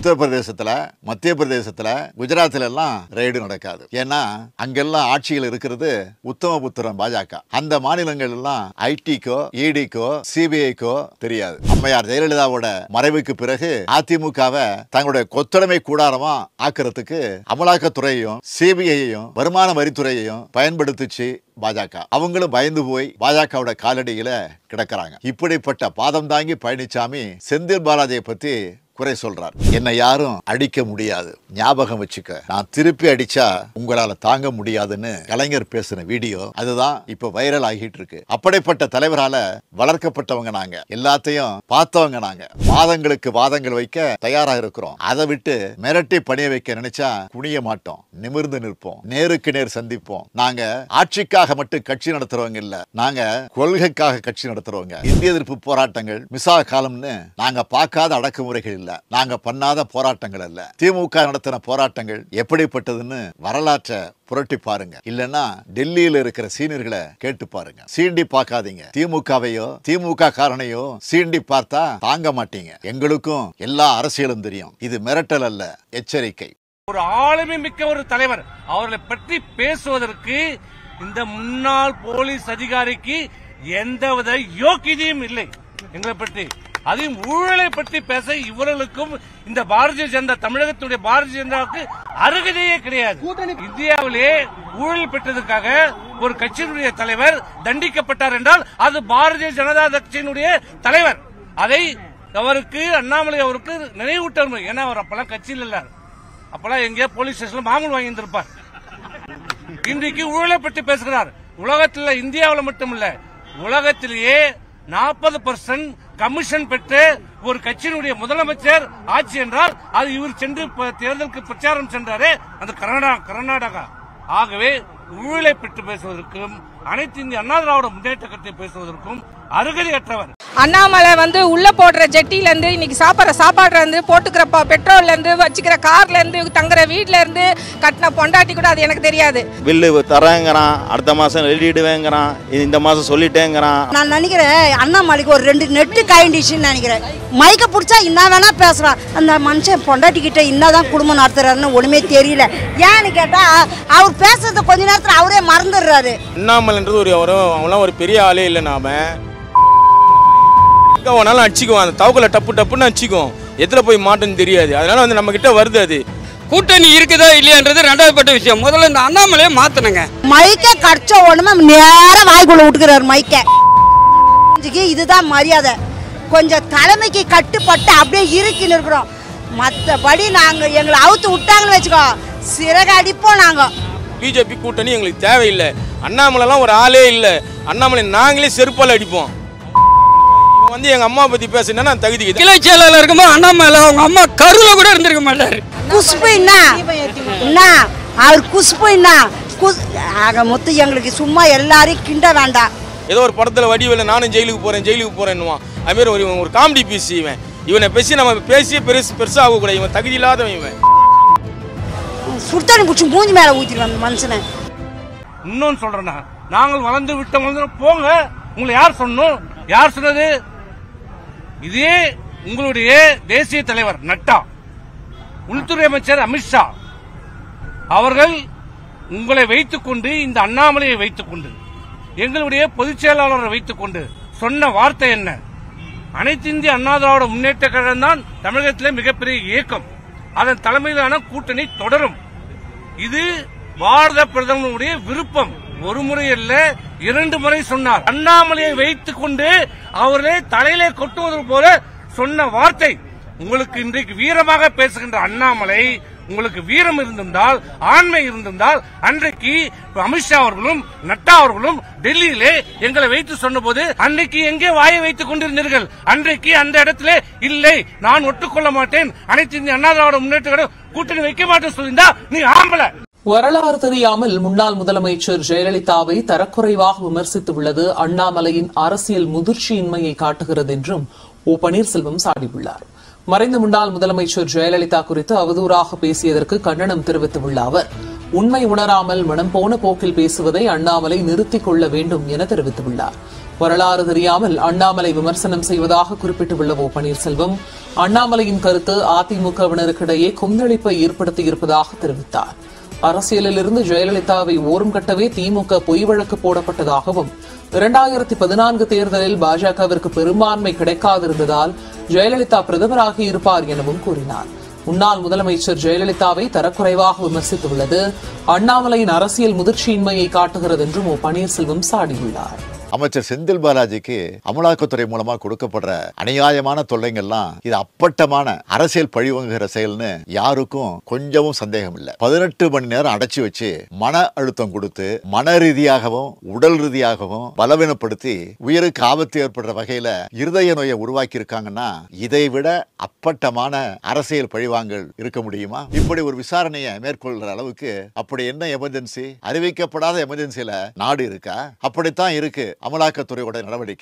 உத்தரப்பிரதேசத்துல, மத்திய பிரதேசத்துல, குஜராத்ல எல்லாம் ரெய்டு நடக்காது. ஏன்னா அங்கெல்லாம் ஆட்சியில் இருக்கிறது உத்தமபுத்திரன் பாஜக. அந்த மாநிலங்கள் எல்லாம் ஐடிக்கோ, இடிக்கோ, சிபிஐக்கோ தெரியாது. அம்மையார் ஜெயலலிதாவோட மறைவுக்கு பிறகு அதிமுகவை தங்களுடைய கொத்தடைமை கூடாரமா ஆக்கிறதுக்கு அமலாக்கத்துறையையும் சிபிஐயையும் வருமான வரித்துறையையும் பயன்படுத்திச்சு பாஜக. அவங்களும் பயந்து போய் பாஜகவோட காலடியில கிடக்கிறாங்க. இப்படிப்பட்ட பாதம் தாங்கி பழனிசாமி செந்தில் பாலாஜியை பத்தி குறை சொல்றார். என்னை யாரும் அடிக்க முடியாது, ஞாபகம் வச்சுக்க, நான் திருப்பி அடிச்சா உங்களால தாங்க முடியாதுன்னு கலைஞர் பேசின வீடியோ அதுதான் இப்ப வைரல் ஆகிட்டு இருக்கு. அப்படிப்பட்ட தலைவரால வளர்க்கப்பட்டவங்க நாங்க, எல்லாத்தையும் பார்த்தவங்க நாங்க. வாதங்களுக்கு வாதங்கள் வைக்க தயாரா இருக்கிறோம். அதை விட்டு மிரட்டி பணிய வைக்க நினைச்சா குனிய மாட்டோம், நிமிர்ந்து நிற்போம், நேருக்கு நேர் சந்திப்போம். நாங்க ஆட்சிக்காக மட்டும் கட்சி நடத்துறவங்க இல்ல, நாங்க கொள்கைக்காக கட்சி நடத்துறவங்க. இந்திய எதிர்ப்பு போராட்டங்கள் மிசா காலம்னு நாங்க பார்க்காத அடக்குமுறைகள் இல்ல, நாங்க பண்ணாத போராட்டங்கள் அல்ல. திமுக நடத்தின போராட்டங்கள் எப்படிப்பட்டதுன்னு வரலாற்றை புரட்டி பாருங்க. இல்லன்னா டெல்லியில இருக்கிற சீனியர்களை கேட்டு பாருங்க. சீண்டி பார்க்காதீங்க. திமுகவையோ திமுக காரணையோ சீண்டி பார்த்தா தாங்க மாட்டீங்க. எங்களுக்கும் எல்லா அரசியலும் தெரியும். இது மிரட்டல் அல்ல, எச்சரிக்கை. ஒரு ஆளுமை மிக்க ஒரு தலைவர், அவர்களை பற்றி பேசுவதற்கு இந்த முன்னாள் போலீஸ் அதிகாரிக்கு எந்தவித யோக்கியதையும் இல்லை. எங்களை பற்றி, அதையும் ஊழலை பற்றி பேச இவர்களுக்கும் இந்த பாரதிய ஜனதா, தமிழகத்துடைய பாரதிய ஜனதாவுக்கு அருகதையே கிடையாது. இந்தியாவிலே ஊழல் பெற்றதற்காக ஒரு கட்சியினுடைய தலைவர் தண்டிக்கப்பட்டார் என்றால் அது பாரதிய ஜனதா கட்சியினுடைய தலைவர். அதை அவருக்கு, அண்ணாமலை அவருக்கு நினைவூட்ட, ஏன்னா அவர் அப்பெல்லாம் கட்சியில் இல்ல, அப்பெல்லாம் எங்கேயோ போலீஸ் ஸ்டேஷன்ல மாமூல் வாங்கி இருந்திருப்பார். இன்றைக்கு ஊழலை பற்றி பேசுகிறார். உலகத்தில், இந்தியாவில் மட்டுமல்ல, உலகத்திலேயே 40% கமிஷன் பெற்று ஒரு கட்சியினுடைய முதலமைச்சர் ஆட்சி என்றால் அது இவர் சென்று தேர்தலுக்கு பிரச்சாரம் சென்றாரே, அந்த கர்நாடகா. ஆகவே ஊழலை பெற்று பேசுவதற்கும் அனைத்து இந்திய அண்ணா திராவிட முன்னேற்ற கட்சியை பேசுவதற்கும் அருகதையற்றவர். அண்ணாமலை உள்ள போடுற ஜெட்டில இருந்து, இன்னைக்கு சாப்பிட்ற சாப்பாடுல இருந்து, போட்டுக்கிற பெட்ரோல்ல இருந்து, வச்சுக்கிற கார்ல இருந்து, தங்குற வீட்ல இருந்து, கட்டின பொண்டாட்டி கூட அது எனக்கு தெரியாது. பில்லு தரேங்கிறான், அடுத்த மாசம் எழுதிடுவேங்கிறான், இந்த மாசம் சொல்லிட்டேங்கிறான். நான் நினைக்கிறேன் அண்ணாமலைக்கு ஒரு 2 நெட்டு காயிண்டிச்சுன்னு நினைக்கிறேன். மைக்க பிடிச்சா என்ன வேணா பேசுறான். அந்த மனுஷன் பொண்டாட்டி கிட்ட என்னதான் குடும்பம் நடத்துறாருன்னு ஒண்ணுமே தெரியல. ஏன்னு கேட்டா அவர் பேசுறத கொஞ்ச நேரத்துல அவரே மறந்துடுறாரு. அண்ணாமலைன்றது அவெல்லாம் ஒரு பெரிய ஆளே இல்லை. நாம அடிச்சுக்குவோம், அந்த தவக்கல டப்பு டப்புன்னு அடிச்சுக்குவோம், எதுல போய் மாட்டோன்னு தெரியாது. அதனால நம்ம கிட்ட வருது. அது கூட்டணி இருக்குதா இல்லையான்றது ரெண்டாவது பட்ட விஷயம். முதல்ல இந்த அண்ணாமலையை மாத்தணுங்க. மைக்க கடிச்ச உடனே நேர வாய்க்குள்ள விட்டுக்கிறாரு மைக்க. இதுதான் மரியாதை. கொஞ்சம் தலைமைக்கு கட்டுப்பட்டு அப்படியே இருக்கின்னு இருக்கிறோம். மற்றபடி நாங்க எங்களை அவுத்து விட்டாங்கன்னு வச்சுக்கோ, சிறகு அடிப்போம். நாங்க பிஜேபி கூட்டணி எங்களுக்கு தேவையில்லை. அண்ணாமலைலாம் ஒரு ஆளே இல்லை. அண்ணாமலை நாங்களே செருப்பால் அடிப்போம். எங்க அம்மா பத்தி பேசினா தகுதி கிளை செயலாளர் இருக்கும்போது அண்ணாமலை அவங்க அம்மா கருல கூட இருந்திருக்க மாட்டாரு. குஷ்பு என்ன அவர் குஷ்பு என்ன ஆக மொத்தம் எங்களுக்கு சும்மா எல்லாரையும் கிண்ட வேண்டாம். ஏதோ ஒரு படத்துல வடிவில் நானும் ஜெயிலுக்கு போறேன்னுவான். அது மாதிரி ஒரு காமெடி பீஸ் இவனை பேசி நம்ம பேசிய பெருசா ஆக கூடாது. இவன் தகுதி இல்லாதவன். இவன் சுடுதண்ணி குடிச்சு மூஞ்சி மேல ஊத்திடுவாங்க மனுஷனை. இன்னொன்னு சொல்றேன்னா, நாங்கள் வளர்ந்து விட்டவங்க போங்க. உங்களை யார் சொன்னோம்? யார் சொன்னது? இதே உங்களுடைய தேசிய தலைவர் நட்டா, உள்துறை அமைச்சர் அமித்ஷா அவர்கள் உங்களை வைத்துக் கொண்டு, இந்த அண்ணாமலையை வைத்துக் கொண்டு, எங்களுடைய பொதுச் செயலாளரை வைத்துக் கொண்டு சொன்ன வார்த்தை என்ன? அனைத்து இந்திய அண்ணா திராவிட முன்னேற்ற கழகம் தான் தமிழகத்திலே மிகப்பெரிய இயக்கம், அதன் தலைமையிலான கூட்டணி தொடரும். இது பாரத பிரதமருடைய விருப்பம். ஒரு முறை அல்ல, 2 முறை சொன்னார். அண்ணாமலையை வைத்துக் கொண்டு அவர்களே தலையிலே கொட்டுவது போல சொன்ன வார்த்தை. உங்களுக்கு இன்றைக்கு வீரமாக பேசுகின்ற அண்ணாமலை, உங்களுக்கு வீரம் இருந்திருந்தால், ஆண்மை இருந்திருந்தால், அன்றைக்கு அமித்ஷா அவர்களும் நட்டா அவர்களும் டெல்லியிலே எங்களை வைத்து சொன்ன போது அன்றைக்கு எங்கே வாயை வைத்துக் கொண்டிருந்தீர்கள்? அன்றைக்கு அந்த இடத்திலே இல்லை, நான் ஒட்டுக்கொள்ள மாட்டேன், அனைத்து இந்திய அண்ணா திராவிட முன்னேற்ற கூட்டணி வைக்க மாட்டேன் சொல்லியிருந்தா நீ ஆம்பளை. வரலாறு தெரியாமல் முன்னாள் முதலமைச்சர் ஜெயலலிதாவை தரக்குறைவாக விமர்சித்துள்ளது அண்ணாமலையின் அரசியல் முதிர்ச்சியின்மையை காட்டுகிறது என்றும் ஓ பன்னீர்செல்வம் சாடியுள்ளார். மறைந்த முன்னாள் முதலமைச்சர் ஜெயலலிதா குறித்து அவதூறாக பேசியதற்கு கண்டனம் தெரிவித்துள்ள அவர், உண்மை உணராமல் மனம் போன போக்கில் பேசுவதை அண்ணாமலை நிறுத்திக் கொள்ள வேண்டும் என தெரிவித்துள்ளார். வரலாறு தெரியாமல் அண்ணாமலை விமர்சனம் செய்வதாக குறிப்பிட்டுள்ள ஓ பன்னீர்செல்வம் அண்ணாமலையின் கருத்து அதிமுகவினருக்கிடையே கொந்தளிப்பை ஏற்படுத்தியிருப்பதாக தெரிவித்தார். அரசியலில் இருந்து ஜெயலலிதாவை ஓரம் கட்டவே திமுக பொய் வழக்கு போடப்பட்டதாகவும் 2014 தேர்தலில் பாஜகவிற்கு பெரும்பான்மை கிடைக்காதிருந்ததால் ஜெயலலிதா பிரதமராகி இருப்பார் எனவும் கூறினார். முன்னாள் முதலமைச்சர் ஜெயலலிதாவை தரக்குறைவாக விமர்சித்துள்ளது அண்ணாமலையின் அரசியல் முதிர்ச்சியின்மையை காட்டுகிறது என்றும் ஓ பன்னீர்செல்வம் சாடியுள்ளார். அமைச்சர் செந்தில் பாலாஜிக்கு அமலாக்கத்துறை மூலமா கொடுக்கப்படுற அநியாயமான தொல்லைங்கள்லாம் இது அப்பட்டமான அரசியல் பழிவாங்குகிற செயல்னு யாருக்கும் கொஞ்சமும் சந்தேகம் இல்லை. 18 மணி நேரம் அடைச்சி வச்சு மன அழுத்தம் கொடுத்து மன ரீதியாகவும் உடல் ரீதியாகவும் பலவீனப்படுத்தி உயிருக்கு ஆபத்து ஏற்படுற வகையில இருதய நோயை உருவாக்கி இருக்காங்கன்னா இதை விட அப்பட்டமான அரசியல் பழிவாங்கல் இருக்க முடியுமா? இப்படி ஒரு விசாரணையை மேற்கொள்கிற அளவுக்கு அப்படி என்ன எமர்ஜென்சி? அறிவிக்கப்படாத எமர்ஜென்சியில நாடு இருக்கா? அப்படித்தான் இருக்கு அமலாக்கத்துறையோட நடவடிக்கை.